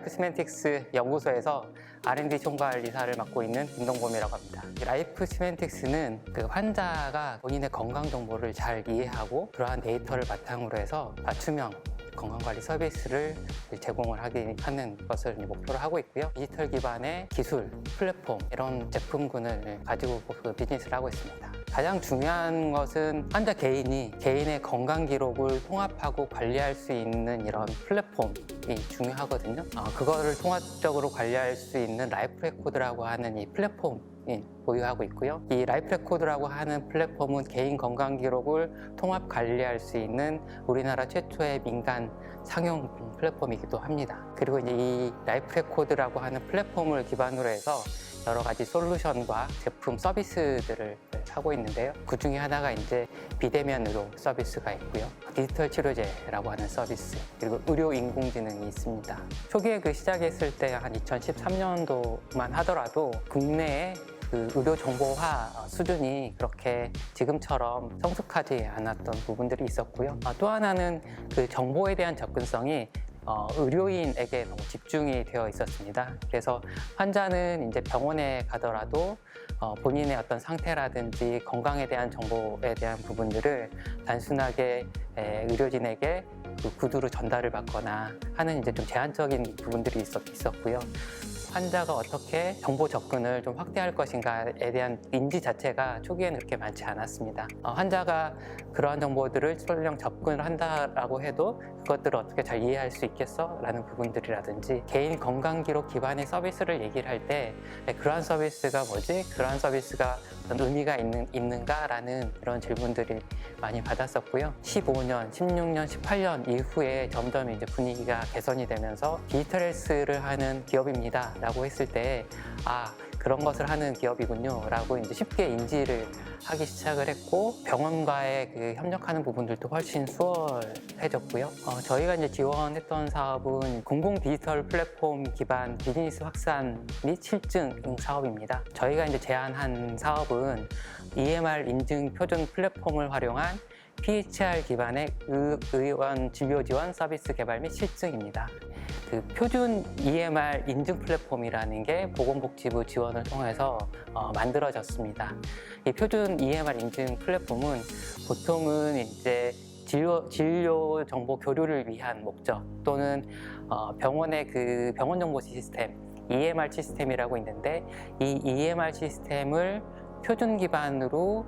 라이프 시멘틱스 연구소에서 R&D 총괄이사를 맡고 있는 김동범이라고 합니다. 라이프 시멘틱스는 그 환자가 본인의 건강 정보를 잘 이해하고 그러한 데이터를 바탕으로 해서 맞춤형 건강관리 서비스를 제공을 하는 것을 목표로 하고 있고요. 디지털 기반의 기술, 플랫폼 이런 제품군을 가지고 비즈니스를 하고 있습니다. 가장 중요한 것은 환자 개인의 건강 기록을 통합하고 관리할 수 있는 이런 플랫폼이 중요하거든요. 그거를 통합적으로 관리할 수 있는 라이프 레코드라고 하는 이 플랫폼 보유하고 있고요. 이 라이프 레코드라고 하는 플랫폼은 개인 건강 기록을 통합 관리할 수 있는 우리나라 최초의 민간 상용 플랫폼이기도 합니다. 그리고 이제 이 라이프 레코드라고 하는 플랫폼을 기반으로 해서 여러 가지 솔루션과 제품 서비스들을 하고 있는데요. 그 중에 하나가 이제 비대면 의료 서비스가 있고요. 디지털 치료제라고 하는 서비스, 그리고 의료 인공지능이 있습니다. 초기에 시작했을 때 한 2013년도만 하더라도 국내에 그 의료 정보화 수준이 그렇게 지금처럼 성숙하지 않았던 부분들이 있었고요. 또 하나는 그 정보에 대한 접근성이 의료인에게 너무 집중이 되어 있었습니다. 그래서 환자는 이제 병원에 가더라도 본인의 어떤 상태라든지 건강에 대한 정보에 대한 부분들을 단순하게 의료진에게 그 구두로 전달을 받거나 하는 이제 좀 제한적인 부분들이 있었고요. 환자가 어떻게 정보 접근을 좀 확대할 것인가에 대한 인지 자체가 초기에는 그렇게 많지 않았습니다. 환자가 그러한 정보들을 설령 접근을 한다라고 해도 그것들을 어떻게 잘 이해할 수 있겠어? 라는 부분들이라든지 개인 건강 기록 기반의 서비스를 얘기를 할 때 그러한 서비스가 뭐지? 그러한 서비스가 어떤 의미가 있는가? 라는 그런 질문들이 많이 받았었고요. 15년, 16년, 18년 이후에 점점 이제 분위기가 개선이 되면서 디지털 헬스를 하는 기업입니다. 라고 했을 때, 그런 것을 하는 기업이군요. 라고 이제 쉽게 인지를 하기 시작을 했고, 병원과의 그 협력하는 부분들도 훨씬 수월해졌고요. 저희가 이제 지원했던 사업은 공공 디지털 플랫폼 기반 비즈니스 확산 및 실증 사업입니다. 저희가 이제 제안한 사업은 EMR 인증 표준 플랫폼을 활용한 PHR 기반의 의원 진료 지원 서비스 개발 및 실증입니다. 그 표준 EMR 인증 플랫폼이라는 게 보건복지부 지원을 통해서 만들어졌습니다. 이 표준 EMR 인증 플랫폼은 보통은 이제 진료 정보 교류를 위한 목적 또는 병원의 그 병원 정보 시스템 EMR 시스템이라고 있는데 이 EMR 시스템을 표준 기반으로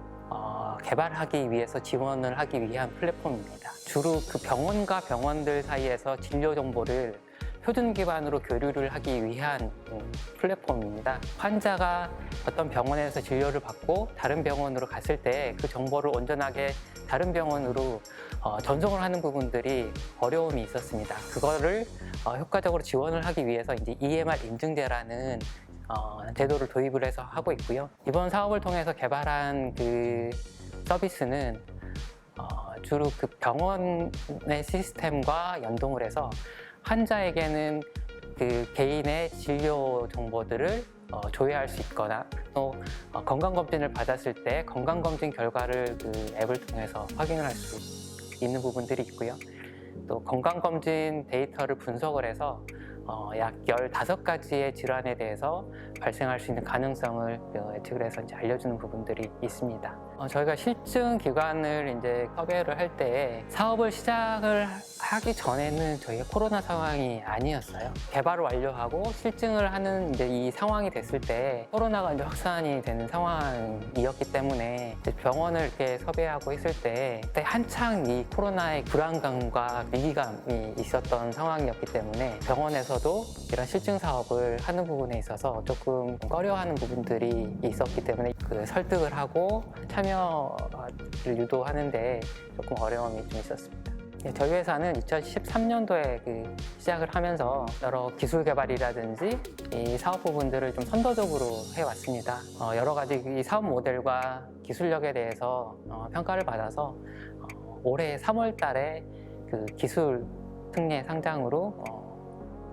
개발하기 위해서 지원을 하기 위한 플랫폼입니다. 주로 그 병원과 병원들 사이에서 진료 정보를 표준 기반으로 교류를 하기 위한 플랫폼입니다. 환자가 어떤 병원에서 진료를 받고 다른 병원으로 갔을 때 그 정보를 온전하게 다른 병원으로 전송을 하는 부분들이 어려움이 있었습니다. 그거를 효과적으로 지원을 하기 위해서 이제 EMR 인증제라는 제도를 도입을 해서 하고 있고요. 이번 사업을 통해서 개발한 그 서비스는 주로 그 병원의 시스템과 연동을 해서 환자에게는 그 개인의 진료 정보들을 조회할 수 있거나 또 건강검진을 받았을 때 건강검진 결과를 그 앱을 통해서 확인을 할 수 있는 부분들이 있고요. 또 건강검진 데이터를 분석을 해서 약 15가지의 질환에 대해서 발생할 수 있는 가능성을 예측을 해서 이제 알려주는 부분들이 있습니다. 저희가 실증 기관을 이제 섭외를 할 때 사업을 시작을 하기 전에는 저희가 코로나 상황이 아니었어요. 개발을 완료하고 실증을 하는 이제 이 상황이 됐을 때 코로나가 이제 확산이 되는 상황이었기 때문에 이제 병원을 이렇게 섭외하고 있을 때 그때 한창 이 코로나의 불안감과 위기감이 있었던 상황이었기 때문에 병원에서도 이런 실증 사업을 하는 부분에 있어서 조금 꺼려하는 부분들이 있었기 때문에 그 설득을 하고 참여를 유도하는데 조금 어려움이 좀 있었습니다. 저희 회사는 2013년도에 시작을 하면서 여러 기술 개발이라든지 이 사업 부분들을 좀 선도적으로 해왔습니다. 여러 가지 이 사업 모델과 기술력에 대해서 평가를 받아서 올해 3월 달에 그 기술 특례 상장으로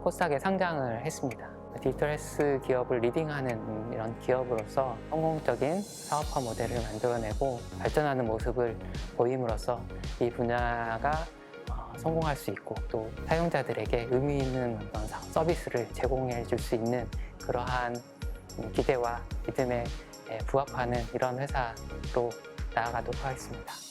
코스닥에 상장을 했습니다. 디지털 헬스 기업을 리딩하는 이런 기업으로서 성공적인 사업화 모델을 만들어내고 발전하는 모습을 보임으로써 이 분야가 성공할 수 있고 또 사용자들에게 의미 있는 어떤 서비스를 제공해 줄 수 있는 그러한 기대와 믿음에 부합하는 이런 회사로 나아가도록 하겠습니다.